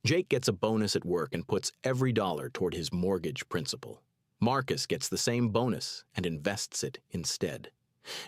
Jake gets a bonus at work and puts every dollar toward his mortgage principal. Marcus gets the same bonus and invests it instead.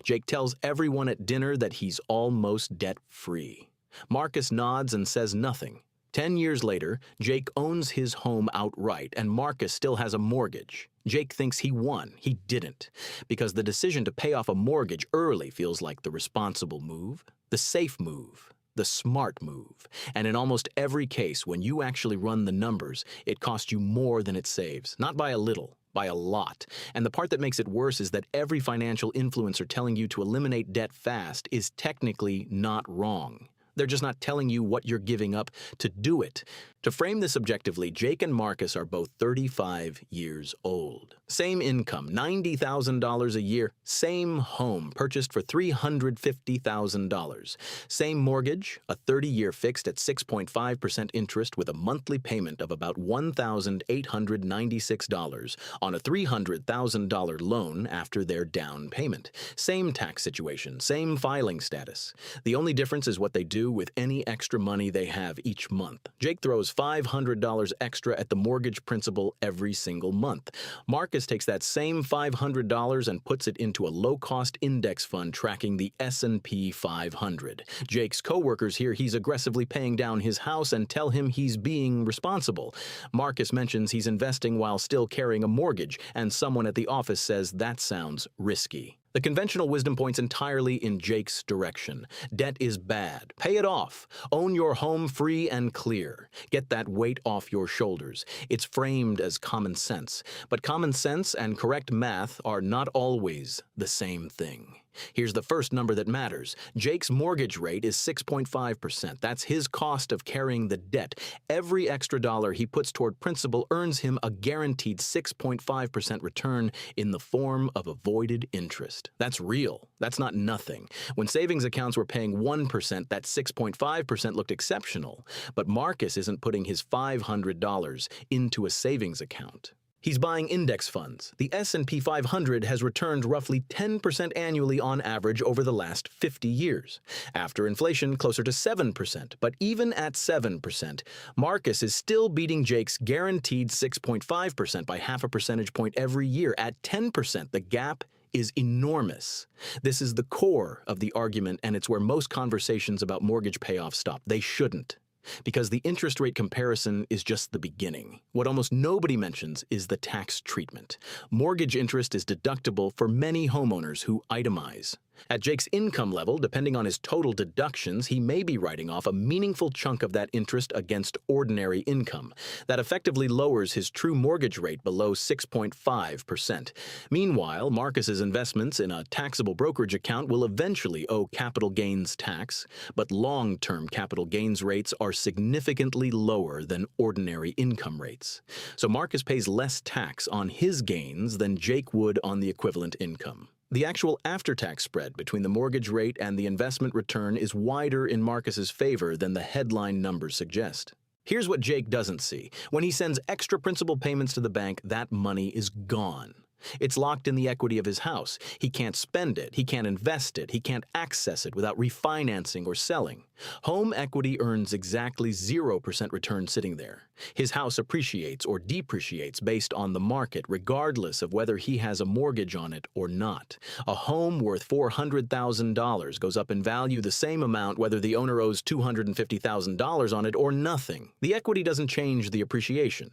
Jake tells everyone at dinner that he's almost debt-free. Marcus nods and says nothing. 10 years later, Jake owns his home outright and Marcus still has a mortgage. Jake thinks he won. He didn't, because the decision to pay off a mortgage early feels like the responsible move, the safe move, the smart move. And in almost every case, when you actually run the numbers, it costs you more than it saves, not by a little, by a lot. And the part that makes it worse is that every financial influencer telling you to eliminate debt fast is technically not wrong. They're just not telling you what you're giving up to do it. To frame this objectively, Jake and Marcus are both 35 years old. Same income, $90,000 a year. Same home, purchased for $350,000. Same mortgage, a 30-year fixed at 6.5% interest with a monthly payment of about $1,896 on a $300,000 loan after their down payment. Same tax situation, same filing status. The only difference is what they do with any extra money they have each month. Jake throws $500 extra at the mortgage principal every single month. Marcus takes that same $500 and puts it into a low-cost index fund tracking the S&P 500. Jake's coworkers hear he's aggressively paying down his house and tell him he's being responsible. Marcus mentions he's investing while still carrying a mortgage, and someone at the office says that sounds risky. The conventional wisdom points entirely in Jake's direction. Debt is bad. Pay it off. Own your home free and clear. Get that weight off your shoulders. It's framed as common sense. But common sense and correct math are not always the same thing. Here's the first number that matters. Jake's mortgage rate is 6.5%. That's his cost of carrying the debt. Every extra dollar he puts toward principal earns him a guaranteed 6.5% return in the form of avoided interest. That's real. That's not nothing. When savings accounts were paying 1%, that 6.5% looked exceptional. But Marcus isn't putting his $500 into a savings account. He's buying index funds. The S&P 500 has returned roughly 10% annually on average over the last 50 years. After inflation, closer to 7%. But even at 7%, Marcus is still beating Jake's guaranteed 6.5% by half a percentage point every year. At 10%, the gap is enormous. This is the core of the argument, and it's where most conversations about mortgage payoffs stop. They shouldn't. Because the interest rate comparison is just the beginning. What almost nobody mentions is the tax treatment. Mortgage interest is deductible for many homeowners who itemize. At Jake's income level, depending on his total deductions, he may be writing off a meaningful chunk of that interest against ordinary income. That effectively lowers his true mortgage rate below 6.5%. Meanwhile, Marcus's investments in a taxable brokerage account will eventually owe capital gains tax, but long-term capital gains rates are significantly lower than ordinary income rates. So Marcus pays less tax on his gains than Jake would on the equivalent income. The actual after-tax spread between the mortgage rate and the investment return is wider in Marcus's favor than the headline numbers suggest. Here's what Jake doesn't see. When he sends extra principal payments to the bank, that money is gone. It's locked in the equity of his house. He can't spend it. He can't invest it. He can't access it without refinancing or selling. Home equity earns exactly 0% return sitting there. His house appreciates or depreciates based on the market, regardless of whether he has a mortgage on it or not. A home worth $400,000 goes up in value the same amount whether the owner owes $250,000 on it or nothing. The equity doesn't change the appreciation.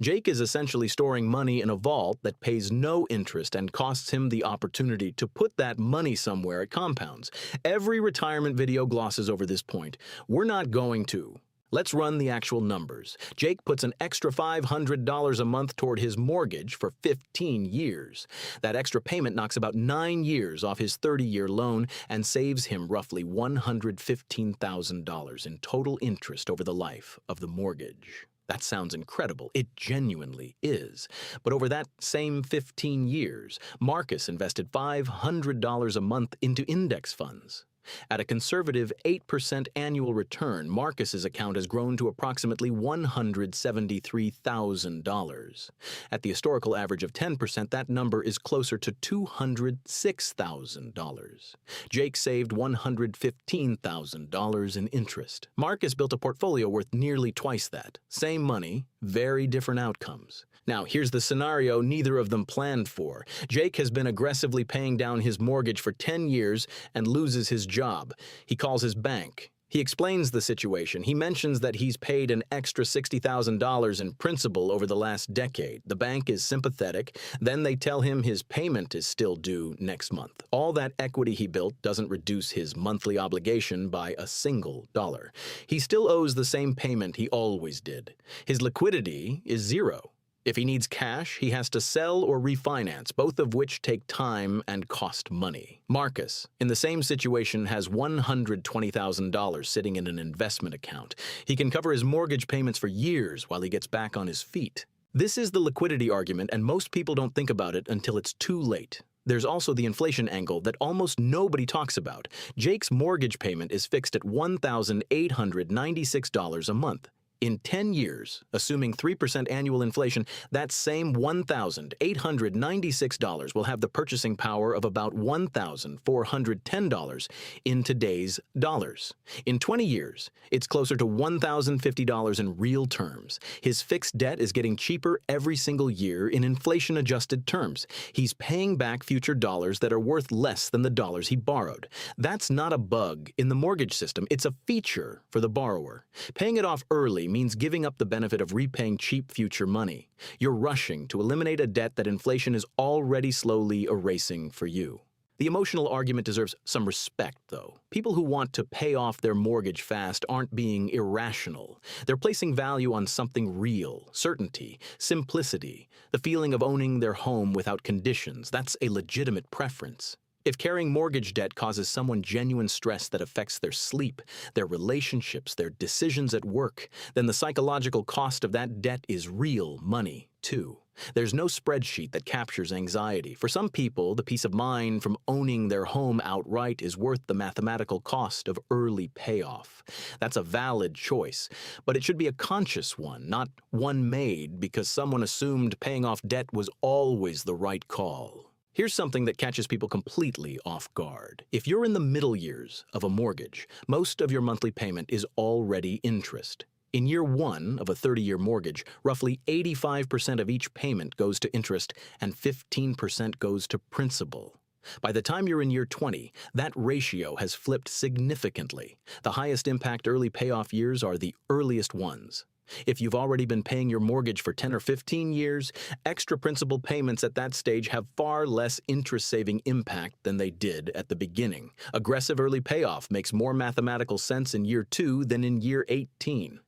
Jake is essentially storing money in a vault that pays no interest and costs him the opportunity to put that money somewhere it compounds. Every retirement video glosses over this point. We're not going to. Let's run the actual numbers. Jake puts an extra $500 a month toward his mortgage for 15 years. That extra payment knocks about 9 years off his 30-year loan and saves him roughly $115,000 in total interest over the life of the mortgage. That sounds incredible. It genuinely is. But over that same 15 years, Marcus invested $500 a month into index funds. At a conservative 8% annual return, Marcus's account has grown to approximately $173,000. At the historical average of 10%, that number is closer to $206,000. Jake saved $115,000 in interest. Marcus built a portfolio worth nearly twice that. Same money, very different outcomes. Now, here's the scenario neither of them planned for. Jake has been aggressively paying down his mortgage for 10 years and loses his job. He calls his bank. He explains the situation. He mentions that he's paid an extra $60,000 in principal over the last decade. The bank is sympathetic. Then they tell him his payment is still due next month. All that equity he built doesn't reduce his monthly obligation by a single dollar. He still owes the same payment he always did. His liquidity is zero. If he needs cash, he has to sell or refinance, both of which take time and cost money. Marcus, in the same situation, has $120,000 sitting in an investment account. He can cover his mortgage payments for years while he gets back on his feet. This is the liquidity argument, and most people don't think about it until it's too late. There's also the inflation angle that almost nobody talks about. Jake's mortgage payment is fixed at $1,896 a month. In 10 years, assuming 3% annual inflation, that same $1,896 will have the purchasing power of about $1,410 in today's dollars. In 20 years, it's closer to $1,050 in real terms. His fixed debt is getting cheaper every single year in inflation-adjusted terms. He's paying back future dollars that are worth less than the dollars he borrowed. That's not a bug in the mortgage system. It's a feature for the borrower. Paying it off early means giving up the benefit of repaying cheap future money. You're rushing to eliminate a debt that inflation is already slowly erasing for you. The emotional argument deserves some respect, though. People who want to pay off their mortgage fast aren't being irrational. They're placing value on something real, certainty, simplicity, the feeling of owning their home without conditions. That's a legitimate preference. If carrying mortgage debt causes someone genuine stress that affects their sleep, their relationships, their decisions at work, then the psychological cost of that debt is real money, too. There's no spreadsheet that captures anxiety. For some people, the peace of mind from owning their home outright is worth the mathematical cost of early payoff. That's a valid choice, but it should be a conscious one, not one made because someone assumed paying off debt was always the right call. Here's something that catches people completely off guard. If you're in the middle years of a mortgage, most of your monthly payment is already interest. In year one of a 30-year mortgage, roughly 85% of each payment goes to interest and 15% goes to principal. By the time you're in year 20, that ratio has flipped significantly. The highest impact early payoff years are the earliest ones. If you've already been paying your mortgage for 10 or 15 years, extra principal payments at that stage have far less interest-saving impact than they did at the beginning. Aggressive early payoff makes more mathematical sense in year 2 than in year 18.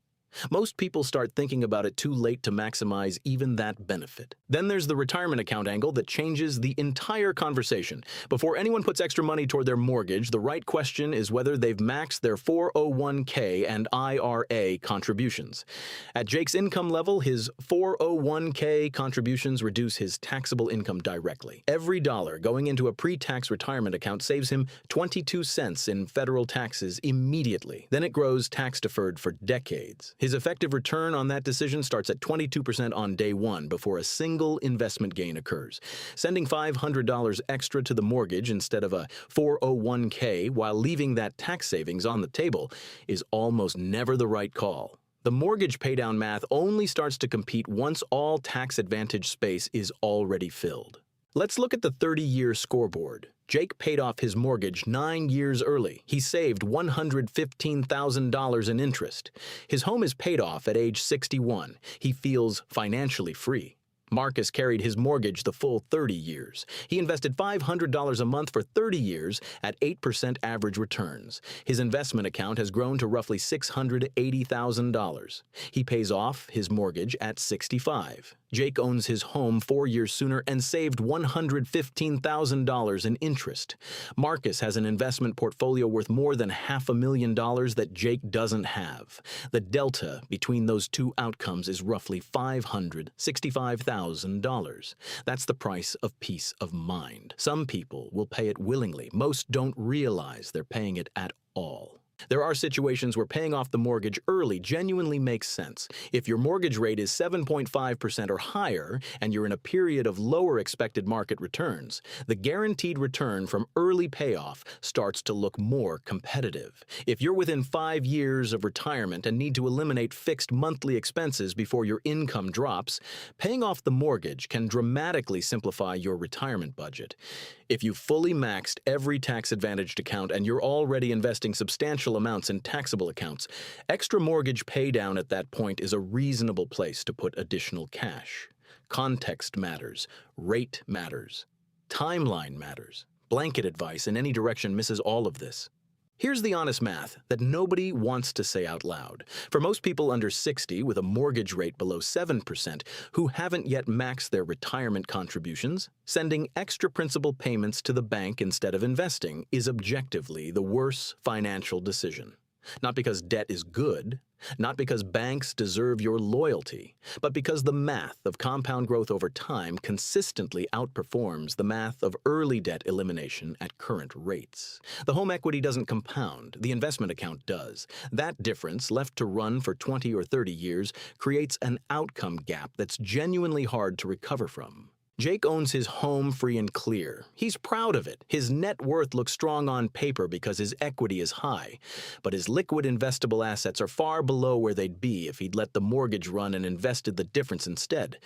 Most people start thinking about it too late to maximize even that benefit. Then there's the retirement account angle that changes the entire conversation. Before anyone puts extra money toward their mortgage, the right question is whether they've maxed their 401k and IRA contributions. At Jake's income level, his 401k contributions reduce his taxable income directly. Every dollar going into a pre-tax retirement account saves him 22 cents in federal taxes immediately. Then it grows tax-deferred for decades. His effective return on that decision starts at 22% on day one before a single investment gain occurs. Sending $500 extra to the mortgage instead of a 401k while leaving that tax savings on the table is almost never the right call. The mortgage paydown math only starts to compete once all tax-advantage space is already filled. Let's look at the 30-year scoreboard. Jake paid off his mortgage 9 years early. He saved $115,000 in interest. His home is paid off at age 61. He feels financially free. Marcus carried his mortgage the full 30 years. He invested $500 a month for 30 years at 8% average returns. His investment account has grown to roughly $680,000. He pays off his mortgage at 65. Jake owns his home 4 years sooner and saved $115,000 in interest. Marcus has an investment portfolio worth more than $500,000 that Jake doesn't have. The delta between those two outcomes is roughly $565,000. $100,000. That's the price of peace of mind. Some people will pay it willingly. Most don't realize they're paying it at all. There are situations where paying off the mortgage early genuinely makes sense. If your mortgage rate is 7.5% or higher and you're in a period of lower expected market returns, the guaranteed return from early payoff starts to look more competitive. If you're within 5 years of retirement and need to eliminate fixed monthly expenses before your income drops, paying off the mortgage can dramatically simplify your retirement budget. If you've fully maxed every tax-advantaged account and you're already investing substantial amounts in taxable accounts, extra mortgage paydown at that point is a reasonable place to put additional cash. Context matters, rate matters, timeline matters. Blanket advice in any direction misses all of this. Here's the honest math that nobody wants to say out loud. For most people under 60 with a mortgage rate below 7% who haven't yet maxed their retirement contributions, sending extra principal payments to the bank instead of investing is objectively the worst financial decision. Not because debt is good, not because banks deserve your loyalty, but because the math of compound growth over time consistently outperforms the math of early debt elimination at current rates. The home equity doesn't compound, the investment account does. That difference, left to run for 20 or 30 years, creates an outcome gap that's genuinely hard to recover from. Jake owns his home free and clear. He's proud of it. His net worth looks strong on paper because his equity is high. But his liquid investable assets are far below where they'd be if he'd let the mortgage run and invested the difference instead.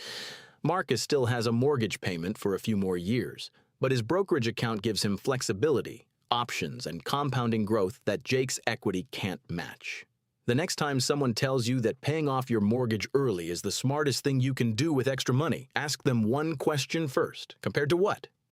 Marcus still has a mortgage payment for a few more years, but his brokerage account gives him flexibility, options, and compounding growth that Jake's equity can't match. The next time someone tells you that paying off your mortgage early is the smartest thing you can do with extra money, ask them one question first. Compared to what?